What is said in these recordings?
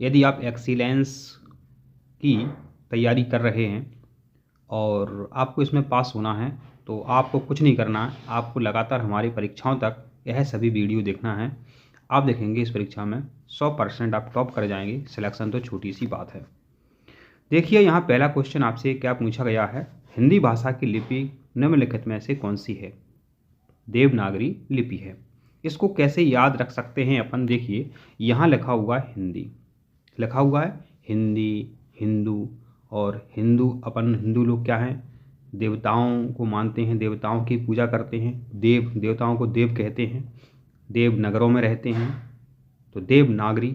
यदि आप एक्सीलेंस की तैयारी कर रहे हैं और आपको इसमें पास होना है तो आपको कुछ नहीं करना है, आपको लगातार हमारी परीक्षाओं तक यह सभी वीडियो देखना है। आप देखेंगे इस परीक्षा में 100% आप टॉप कर जाएंगे। सिलेक्शन तो छोटी सी बात है। देखिए यहाँ पहला क्वेश्चन आपसे क्या पूछा गया है, हिंदी भाषा की लिपि निम्नलिखित में से कौन सी है? देवनागरी लिपि है। इसको कैसे याद रख सकते हैं अपन? देखिए यहाँ लिखा हुआ है हिंदी, लिखा हुआ है हिंदी, हिंदू, और हिंदू अपन हिंदू लोग क्या हैं? देवताओं को मानते हैं, देवताओं की पूजा करते हैं, देव देवताओं को देव कहते हैं, देव नगरों में रहते हैं, तो देवनागरी।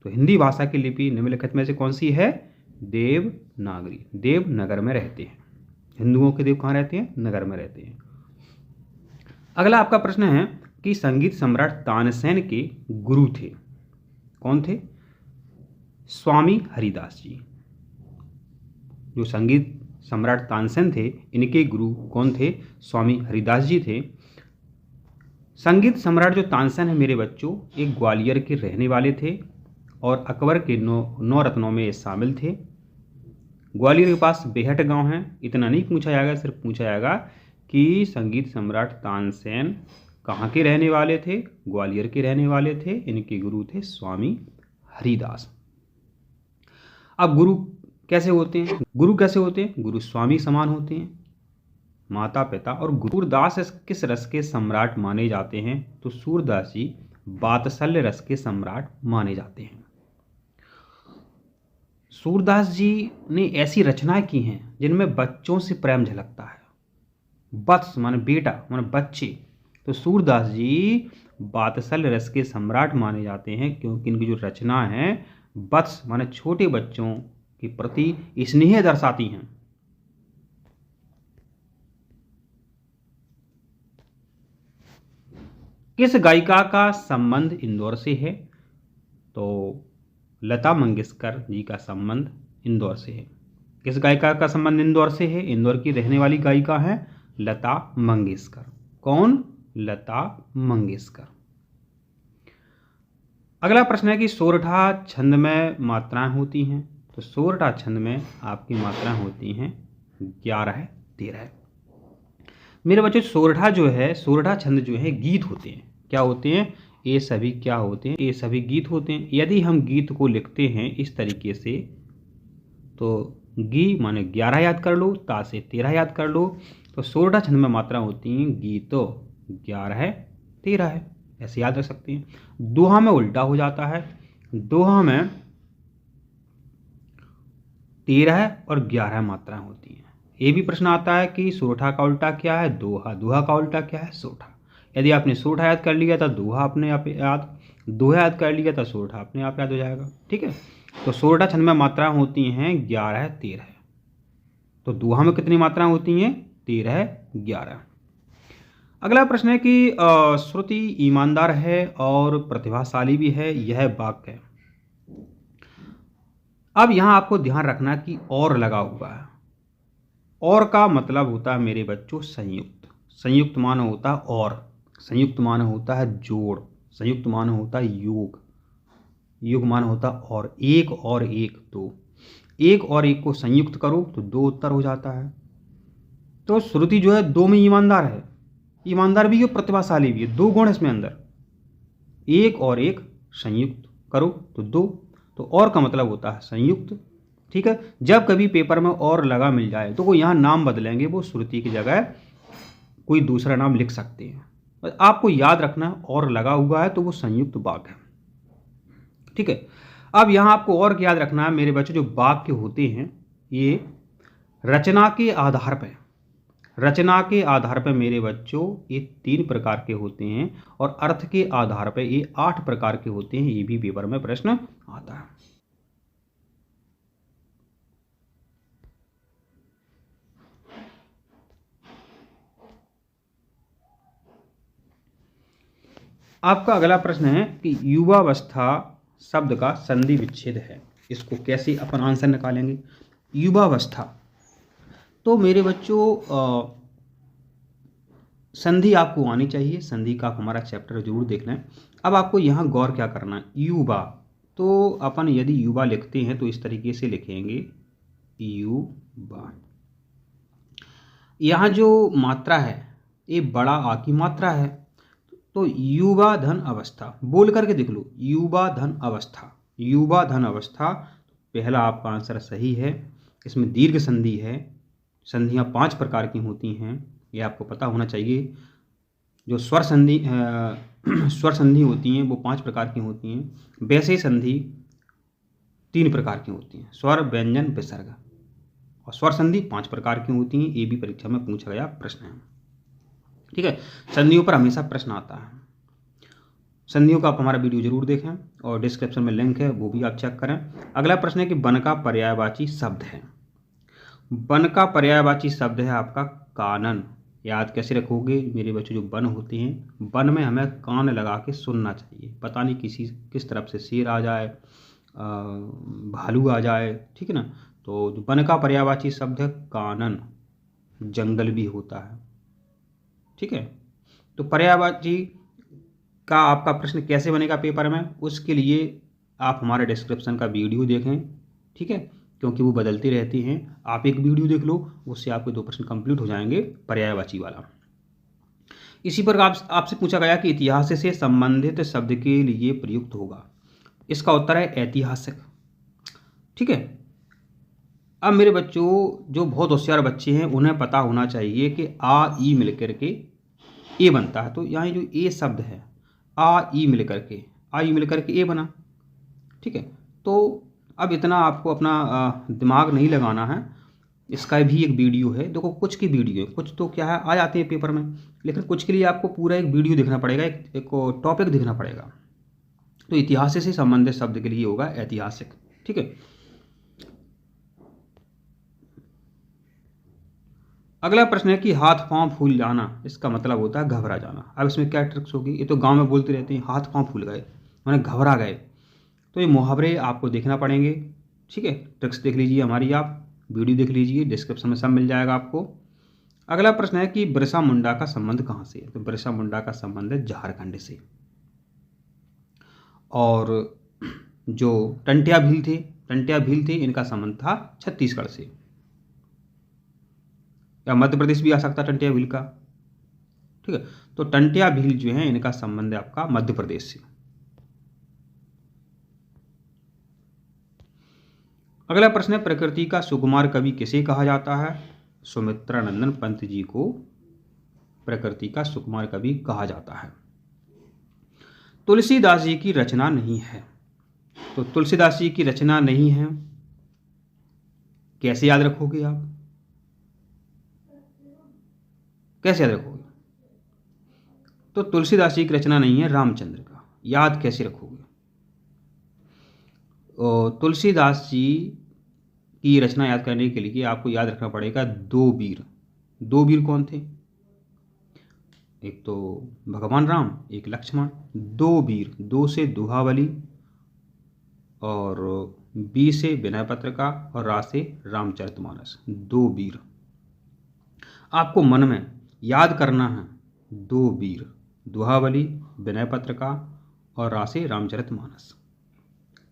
तो हिंदी भाषा की लिपि निम्नलिखित में से कौन सी है? देवनागरी। देव नगर में रहते हैं। हिंदुओं के देव कहाँ रहते हैं? नगर में रहते हैं। अगला आपका प्रश्न है कि संगीत सम्राट तानसेन के गुरु थे, कौन थे? स्वामी हरिदास जी। जो संगीत सम्राट तानसेन थे इनके गुरु कौन थे? स्वामी हरिदास जी थे। संगीत सम्राट जो तानसेन है मेरे बच्चों, एक ग्वालियर के रहने वाले थे और अकबर के नौ रत्नों में शामिल थे। ग्वालियर के पास बेहट गांव है। इतना नहीं पूछा जाएगा, सिर्फ पूछा जाएगा कि संगीत सम्राट तानसेन कहाँ के रहने वाले थे? ग्वालियर के रहने वाले थे। इनके गुरु थे स्वामी हरिदास। अब गुरु कैसे होते हैं? गुरु कैसे होते हैं? गुरु स्वामी समान होते हैं, माता पिता। और सूरदास किस रस के सम्राट माने जाते हैं? तो सूरदास जी वात्सल्य रस के सम्राट माने जाते हैं। सूरदास जी ने ऐसी रचनाएं की हैं जिनमें बच्चों से प्रेम झलकता है। वत्स माने बेटा, माने बच्चे। तो सूरदास जी वात्सल्य रस के सम्राट माने जाते हैं क्योंकि इनकी जो रचना है वत्स माने छोटे बच्चों के प्रति स्नेह दर्शाती हैं। किस गायिका का संबंध इंदौर से है? तो लता मंगेशकर जी का संबंध इंदौर से है। किस गायिका का संबंध इंदौर से है? इंदौर की रहने वाली गायिका है लता मंगेशकर। कौन? लता मंगेशकर। अगला प्रश्न है कि सोरठा छंद में मात्राएं होती हैं। तो सोरठा छंद में आपकी मात्राएं होती हैं 11, 13। मेरे बच्चों सोरठा जो है, सोरठा छंद जो है गीत होते हैं। क्या होते हैं? ये सभी क्या होते हैं? ये सभी गीत होते हैं। यदि हम गीत को लिखते हैं इस तरीके से तो गी माने 11 याद कर लो, ता से 13 याद कर लो। तो सोरठा छंद में मात्रा होती हैं गीतो 11, 13 है, ऐसे याद रख सकते हैं। दोहा में उल्टा हो जाता है। दोहा में 13 और 11 मात्राएं होती हैं। ये भी प्रश्न आता है कि सोरठा का उल्टा क्या है? दोहा। दोहा का उल्टा क्या है? सोरठा। यदि आपने सोरठा याद कर लिया तो दोहा अपने आप याद, दोहा याद कर लिया तो सोरठा अपने आप याद हो जाएगा। ठीक है, तो सोरठा छंद में मात्राएं होती हैं 11, 13। तो दोहा में कितनी मात्राएं होती हैं? 13, 11। अगला प्रश्न है कि श्रुति ईमानदार है और प्रतिभाशाली भी है, यह वाक्य है। अब यहां आपको ध्यान रखना कि और लगा हुआ है। और का मतलब होता है मेरे बच्चों संयुक्त। संयुक्त माने होता है और, संयुक्त माने होता है जोड़, संयुक्त माने होता है योग, योग माने होता है और। एक और एक दो, एक और एक को संयुक्त करो तो दो उत्तर हो जाता है। तो श्रुति जो है दो में ईमानदार है, ईमानदार भी है, प्रतिभाशाली भी है, दो गुण इसमें अंदर। एक और एक संयुक्त करो तो दो, तो और का मतलब होता है संयुक्त। ठीक है, जब कभी पेपर में और लगा मिल जाए तो वो यहाँ नाम बदलेंगे, वो श्रुति की जगह कोई दूसरा नाम लिख सकते हैं। आपको याद रखना है और लगा हुआ है तो वो संयुक्त वाक्य है। ठीक है, अब यहाँ आपको और याद रखना है मेरे बच्चों, जो वाक्य होते हैं ये रचना के आधार पर, रचना के आधार पर मेरे बच्चों ये 3 प्रकार के होते हैं और अर्थ के आधार पर ये 8 प्रकार के होते हैं। ये भी पेपर में प्रश्न आता है। आपका अगला प्रश्न है कि युवावस्था शब्द का संधि विच्छेद है, इसको कैसे अपन आंसर निकालेंगे? युवावस्था, तो मेरे बच्चों संधि आपको आनी चाहिए, संधि का आप हमारा चैप्टर जरूर देख लें। अब आपको यहाँ गौर क्या करना है? युवा, तो अपन यदि युवा लिखते हैं तो इस तरीके से लिखेंगे युवा। यहाँ जो मात्रा है ये बड़ा आ की मात्रा है, तो युवा धन अवस्था बोल करके देख लो, युवा धन अवस्था, युवा धन अवस्था। पहला आपका आंसर सही है। इसमें दीर्घ संधि है। संधियाँ 5 प्रकार की होती हैं, ये आपको पता होना चाहिए। जो स्वर संधि होती हैं वो 5 प्रकार की होती हैं। वैसे संधि 3 प्रकार की होती हैं, स्वर, व्यंजन, विसर्ग। और स्वर संधि 5 प्रकार की होती हैं। ये भी परीक्षा में पूछा गया प्रश्न है। ठीक है, संधियों पर हमेशा प्रश्न आता है। संधियों का आप हमारा वीडियो जरूर देखें और डिस्क्रिप्शन में लिंक है, वो भी आप चेक करें। अगला प्रश्न है कि वन का पर्यायवाची शब्द है। वन का पर्यायवाची शब्द है आपका कानन। याद कैसे रखोगे मेरे बच्चों? जो वन होते हैं, वन में हमें कान लगा के सुनना चाहिए। पता नहीं किस तरफ से शेर आ जाए, भालू आ जाए, ठीक है ना। तो जो वन का पर्यायवाची शब्द है कानन। जंगल भी होता है, ठीक है। तो पर्यायवाची का आपका प्रश्न कैसे बनेगा पेपर में, उसके लिए आप हमारे डिस्क्रिप्शन का वीडियो देखें, ठीक है, क्योंकि वो बदलते रहते हैं। आप एक वीडियो देख लो, उससे आपके 2 प्रश्न कंप्लीट हो जाएंगे पर्यायवाची वाला। इसी पर आपसे पूछा गया कि इतिहास से संबंधित शब्द के लिए प्रयुक्त होगा। इसका उत्तर है ऐतिहासिक, ठीक है। अब मेरे बच्चों, जो बहुत होशियार बच्चे हैं उन्हें पता होना चाहिए कि आ ई मिलकर के ए बनता है। तो यहाँ जो ए शब्द है, आ ई मिलकर के ए बना, ठीक है। तो अब इतना आपको अपना दिमाग नहीं लगाना है। इसका भी एक वीडियो है, देखो कुछ की वीडियो है, कुछ तो क्या है आ जाते हैं पेपर में, लेकिन कुछ के लिए आपको पूरा एक वीडियो देखना पड़ेगा, एक टॉपिक देखना पड़ेगा। तो इतिहास से संबंधित शब्द के लिए होगा ऐतिहासिक, ठीक है। अगला प्रश्न है कि हाथ पांव फूल जाना, इसका मतलब होता है घबरा जाना। अब इसमें क्या ट्रिक्स होगी? ये तो गांव में बोलते रहते हैं हाथ पांव फूल गए, माने घबरा गए। तो ये मुहावरे आपको देखना पड़ेंगे, ठीक है। ट्रिक्स देख लीजिए हमारी, आप वीडियो देख लीजिए, डिस्क्रिप्शन में सब मिल जाएगा आपको। अगला प्रश्न है कि बिरसा मुंडा का संबंध कहाँ से है? तो बिरसा मुंडा का संबंध है झारखंड से। और जो टंट्या भील थे इनका संबंध था छत्तीसगढ़ से, या मध्य प्रदेश भी आ सकता टंट्या भील का, ठीक है। तो टंट्या भील जो है इनका संबंध है आपका मध्य प्रदेश से। अगला प्रश्न है प्रकृति का सुकुमार कवि किसे कहा जाता है? सुमित्रानंदन पंत जी को प्रकृति का सुकुमार कवि कहा जाता है। तुलसीदास जी की रचना नहीं है। तो तुलसीदास जी की रचना नहीं है, कैसे याद रखोगे आप? कैसे याद रखोगे? तो तुलसीदास जी की रचना नहीं है रामचंद्र का, याद कैसे रखोगे? तुलसीदास जी की रचना याद करने के लिए आपको याद रखना पड़ेगा 2 वीर। 2 वीर कौन थे? एक तो भगवान राम, एक लक्ष्मण। 2 वीर, 2 से दुहावली, और बी से विनय पत्रिका, और रा से रामचरितमानस। 2 वीर आपको मन में याद करना है। 2 वीर, दुहावली, विनय पत्रिका और रा से रामचरितमानस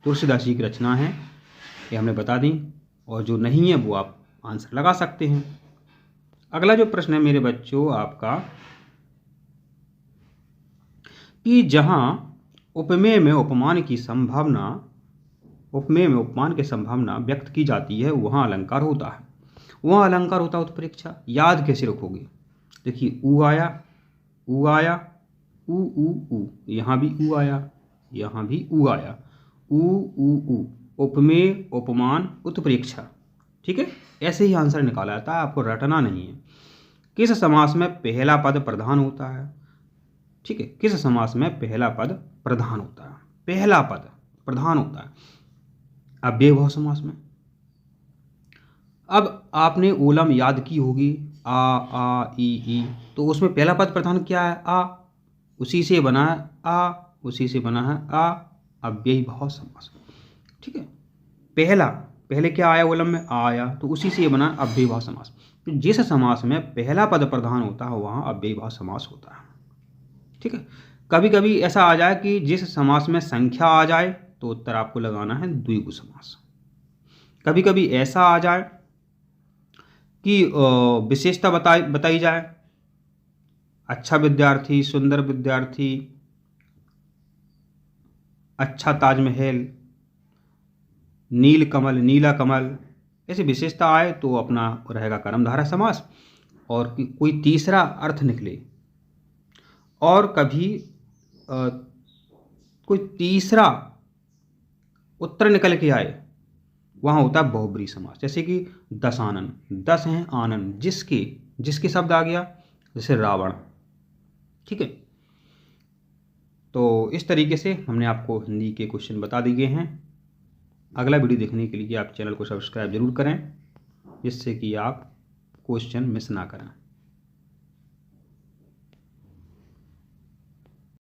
तुलसीदास जी की रचना है, ये हमने बता दी। और जो नहीं है वो आप आंसर लगा सकते हैं। अगला जो प्रश्न है मेरे बच्चों आपका, कि जहां उपमेय में उपमान की संभावना व्यक्त की जाती है वहां अलंकार होता है। वहां अलंकार होता है उत्प्रेक्षा। याद कैसे रखोगे? देखिए ऊ आया, ऊ आया, ऊ ऊ ऊ, यहाँ भी ऊ आया, यहाँ भी ऊ आया, ऊ ऊ ऊ, उपमेय, उपमान, उत्प्रेक्षा, ठीक है। ऐसे ही आंसर निकाला जाता है, आपको रटना नहीं है। किस समास में पहला पद प्रधान होता है? ठीक है, किस समास में पहला पद प्रधान होता है? पहला पद प्रधान होता है अव्ययभाव समास में। अब आपने ओलम याद की होगी, आ ई, तो उसमें पहला पद प्रधान क्या है? आ, उसी से बना है आ, उसी से बना है आ, अव्ययभाव समास, ठीक है। पहले क्या आया ओलम में? आ आया, तो उसी से बना अव्ययभाव समास। तो जिस समास में पहला पद प्रधान होता है वहाँ अव्ययभाव समास होता है, ठीक है। कभी कभी ऐसा आ जाए कि जिस समास में संख्या आ जाए तो उत्तर आपको लगाना है द्विगु समास। कभी कभी ऐसा आ जाए कि विशेषता बताई जाए, अच्छा विद्यार्थी, सुंदर विद्यार्थी, अच्छा ताजमहल, नील कमल, नीला कमल, ऐसी विशेषता आए तो अपना रहेगा कर्मधारय समास। और कोई तीसरा अर्थ निकले और कभी कोई तीसरा उत्तर निकल के आए, वहाँ होता है बहुब्रीहि समास। जैसे कि दशानन, 10 हैं आनन, जिसके शब्द आ गया, जैसे रावण। ठीक है, तो इस तरीके से हमने आपको हिंदी के क्वेश्चन बता दिए हैं। अगला वीडियो देखने के लिए आप चैनल को सब्सक्राइब जरूर करें, जिससे कि आप क्वेश्चन मिस ना करें।